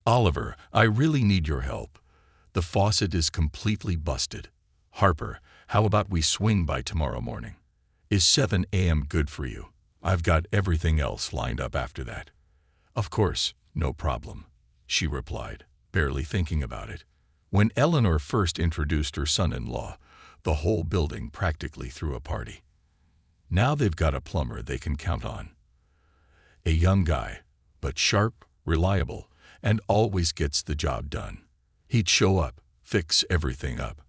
Oliver, I really need your help. The faucet is completely busted. Harper, how about we swing by tomorrow morning? Is 7 a.m. good for you? I've got everything else lined up after that. Of course, no problem, she replied, barely thinking about it. When Eleanor first introduced her son-in-law, the whole building practically threw a party. Now they've got a plumber they can count on. A young guy, but sharp, reliable, and always gets the job done. He'd show up, fix everything up,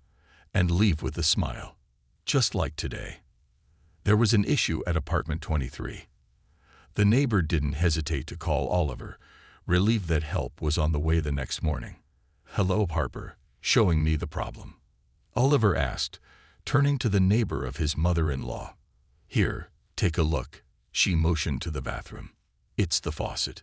and leave with a smile, just like today. There was an issue at apartment 23. The neighbor didn't hesitate to call Oliver, relieved that help was on the way the next morning. "Hello, Harper," showing me the problem. Oliver asked, turning to the neighbor of his mother-in-law. "Here, take a look," she motioned to the bathroom. "It's the faucet."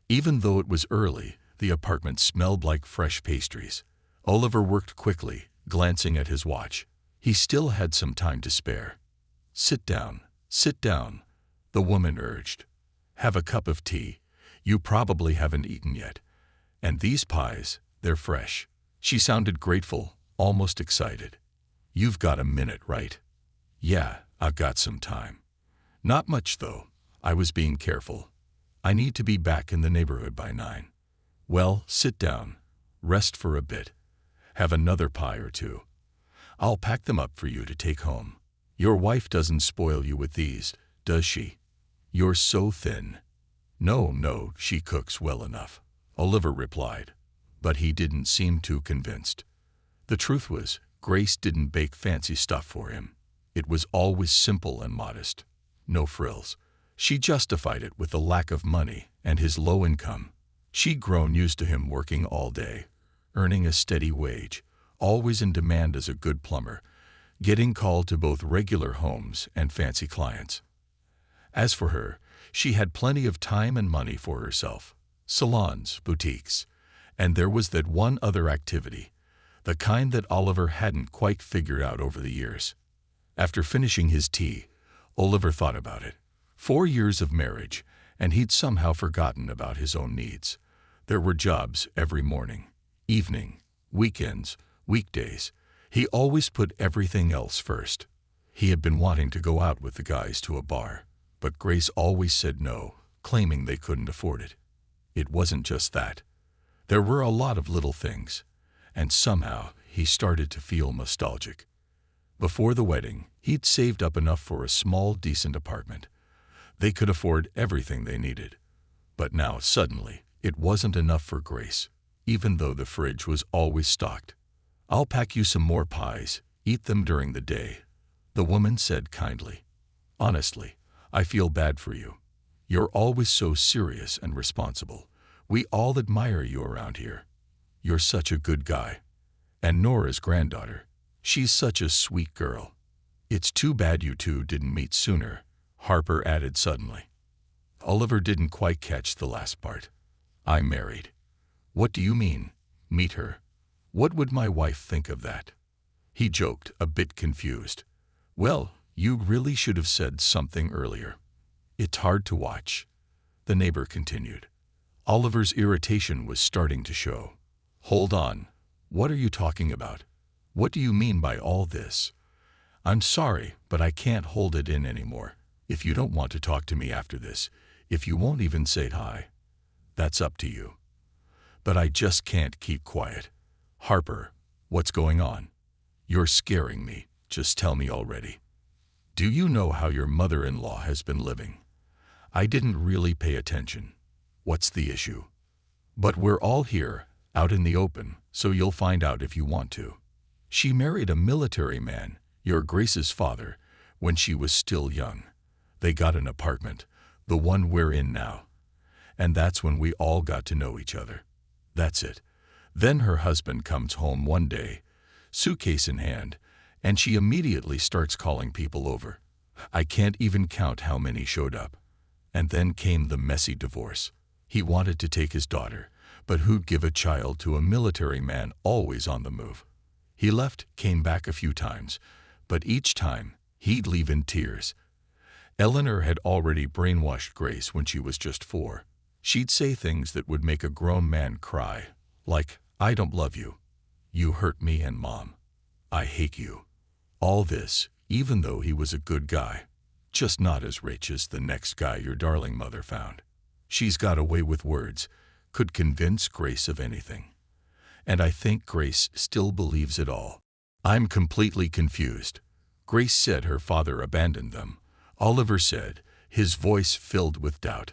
Even though it was early, the apartment smelled like fresh pastries. Oliver worked quickly, glancing at his watch. He still had some time to spare. Sit down," the woman urged. "Have a cup of tea. You probably haven't eaten yet. And these pies, they're fresh." She sounded grateful, almost excited. "You've got a minute, right?" "Yeah, I've got some time. Not much, though. I was being careful. I need to be back in the neighborhood by 9. "Well, sit down. Rest for a bit. Have another pie or two. I'll pack them up for you to take home. Your wife doesn't spoil you with these, does she? You're so thin." No, she cooks well enough," Oliver replied, but he didn't seem too convinced. The truth was, Grace didn't bake fancy stuff for him. It was always simple and modest. No frills. She justified it with the lack of money and his low income. She'd grown used to him working all day, earning a steady wage, always in demand as a good plumber, getting called to both regular homes and fancy clients. As for her, she had plenty of time and money for herself, salons, boutiques, and there was that one other activity, the kind that Oliver hadn't quite figured out over the years. After finishing his tea, Oliver thought about it. 4 years of marriage, and he'd somehow forgotten about his own needs. There were jobs every morning, evening, weekends, weekdays. He always put everything else first. He had been wanting to go out with the guys to a bar, but Grace always said no, claiming they couldn't afford it. It wasn't just that. There were a lot of little things, and somehow he started to feel nostalgic. Before the wedding, he'd saved up enough for a small, decent apartment. They could afford everything they needed. But now, suddenly, it wasn't enough for Grace, even though the fridge was always stocked. "I'll pack you some more pies. Eat them during the day," the woman said kindly. "Honestly, I feel bad for you. You're always so serious and responsible. We all admire you around here. You're such a good guy. And Nora's granddaughter. She's such a sweet girl. It's too bad you two didn't meet sooner," Harper added suddenly. Oliver didn't quite catch the last part. "I'm married." "What do you mean, meet her? What would my wife think of that?" He joked, a bit confused. "Well, you really should have said something earlier. It's hard to watch," the neighbor continued. Oliver's irritation was starting to show. "Hold on. What are you talking about? What do you mean by all this? I'm sorry, but I can't hold it in anymore. If you don't want to talk to me after this, if you won't even say hi, that's up to you. But I just can't keep quiet. Harper, what's going on? You're scaring me. Just tell me already. Do you know how your mother-in-law has been living? I didn't really pay attention. What's the issue? But we're all here, out in the open, so you'll find out if you want to. She married a military man, your Grace's father, when she was still young. They got an apartment, the one we're in now. And that's when we all got to know each other. That's it. Then her husband comes home one day, suitcase in hand, and she immediately starts calling people over. I can't even count how many showed up. And then came the messy divorce. He wanted to take his daughter, but who'd give a child to a military man always on the move? He left, came back a few times, but each time he'd leave in tears. Eleanor had already brainwashed Grace when she was just 4. She'd say things that would make a grown man cry, like, "I don't love you. You hurt me, and Mom, I hate you." All this, even though he was a good guy, just not as rich as the next guy your darling mother found. She's got a way with words, could convince Grace of anything. And I think Grace still believes it all. "I'm completely confused." Grace said her father abandoned them. Oliver said, his voice filled with doubt.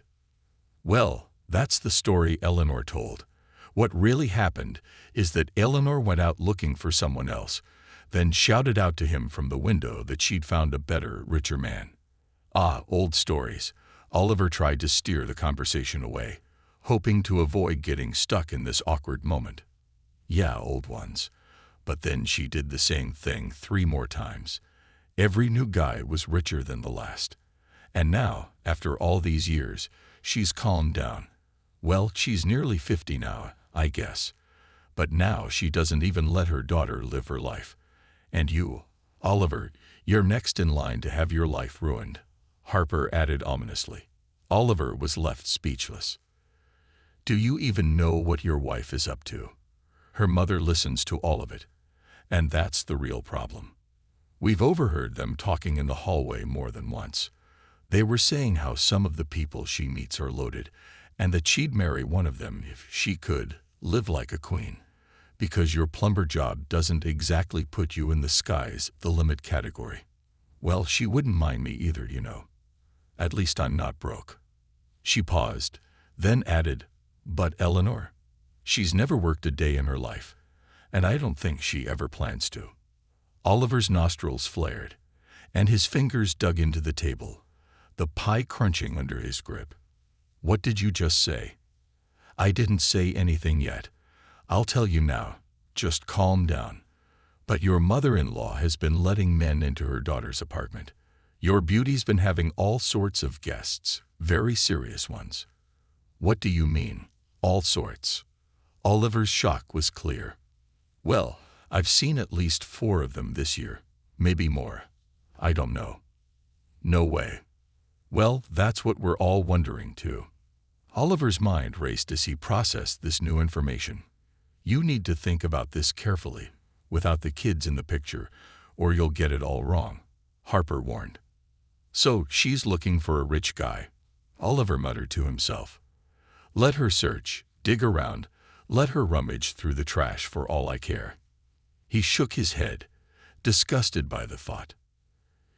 "Well, that's the story Eleanor told. What really happened is that Eleanor went out looking for someone else, then shouted out to him from the window that she'd found a better, richer man." Ah, old stories. Oliver tried to steer the conversation away, hoping to avoid getting stuck in this awkward moment. "Yeah, old ones. But then she did the same thing 3 more times. Every new guy was richer than the last. And now, after all these years, she's calmed down. Well, she's nearly 50 now, I guess. But now she doesn't even let her daughter live her life. And you, Oliver, you're next in line to have your life ruined," Harper added ominously. Oliver was left speechless. "Do you even know what your wife is up to?" Her mother listens to all of it. And that's the real problem. We've overheard them talking in the hallway more than once. They were saying how some of the people she meets are loaded, and that she'd marry one of them if she could live like a queen. Because your plumber job doesn't exactly put you in the sky's the limit category. Well, she wouldn't mind me either, you know. At least I'm not broke. She paused, then added, "But Eleanor, she's never worked a day in her life, and I don't think she ever plans to." Oliver's nostrils flared, and his fingers dug into the table, the pie crunching under his grip. "What did you just say?" "I didn't say anything yet. I'll tell you now. Just calm down. But your mother-in-law has been letting men into her daughter's apartment. Your beauty's been having all sorts of guests, very serious ones." "What do you mean, all sorts?" Oliver's shock was clear. "Well, I've seen at least 4 of them this year, maybe more. I don't know." "No way." "Well, that's what we're all wondering, too." Oliver's mind raced as he processed this new information. "You need to think about this carefully, without the kids in the picture, or you'll get it all wrong," Harper warned. "So she's looking for a rich guy," Oliver muttered to himself. "Let her search, dig around, let her rummage through the trash for all I care." He shook his head, disgusted by the thought.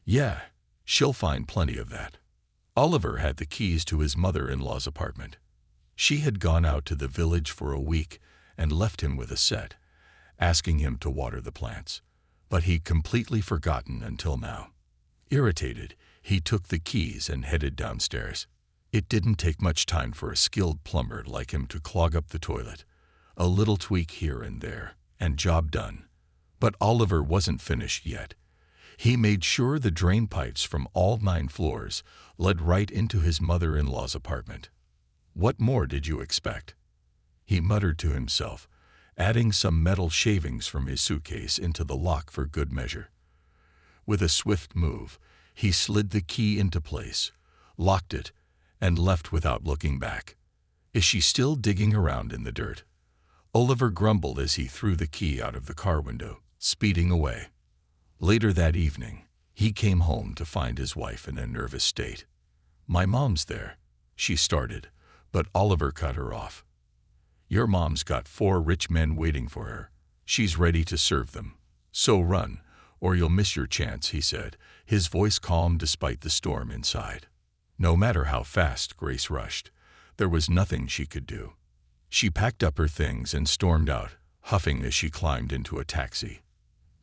"Yeah, she'll find plenty of that." Oliver had the keys to his mother-in-law's apartment. She had gone out to the village for a week and left him with a set, asking him to water the plants. But he'd completely forgotten until now. Irritated, he took the keys and headed downstairs. It didn't take much time for a skilled plumber like him to clog up the toilet. A little tweak here and there, and job done. But Oliver wasn't finished yet. He made sure the drain pipes from all 9 floors led right into his mother-in-law's apartment. What more did you expect? He muttered to himself, adding some metal shavings from his suitcase into the lock for good measure. With a swift move, he slid the key into place, locked it, and left without looking back. Is she still digging around in the dirt? Oliver grumbled as he threw the key out of the car window, speeding away. Later that evening, he came home to find his wife in a nervous state. "My mom's there," she started, but Oliver cut her off. "Your mom's got 4 rich men waiting for her. She's ready to serve them. So run, or you'll miss your chance," he said, his voice calm despite the storm inside. No matter how fast Grace rushed, there was nothing she could do. She packed up her things and stormed out, huffing as she climbed into a taxi.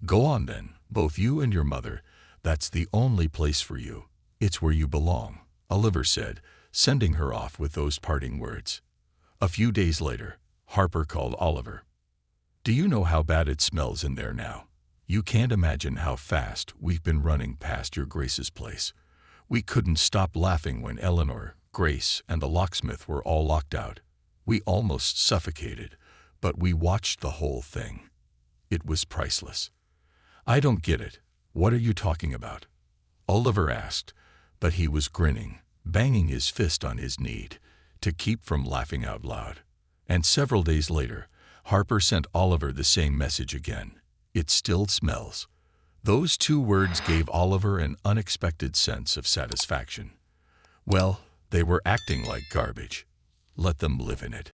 "Go on then, both you and your mother. That's the only place for you. It's where you belong," Oliver said, sending her off with those parting words. A few days later, Harper called Oliver. "Do you know how bad it smells in there now? You can't imagine how fast we've been running past your Grace's place. We couldn't stop laughing when Eleanor, Grace, and the locksmith were all locked out. We almost suffocated, but we watched the whole thing. It was priceless." "I don't get it. What are you talking about?" Oliver asked, but he was grinning, banging his fist on his knee. to keep from laughing out loud. And several days later, Harper sent Oliver the same message again. It still smells. Those two words gave Oliver an unexpected sense of satisfaction. Well, they were acting like garbage. Let them live in it.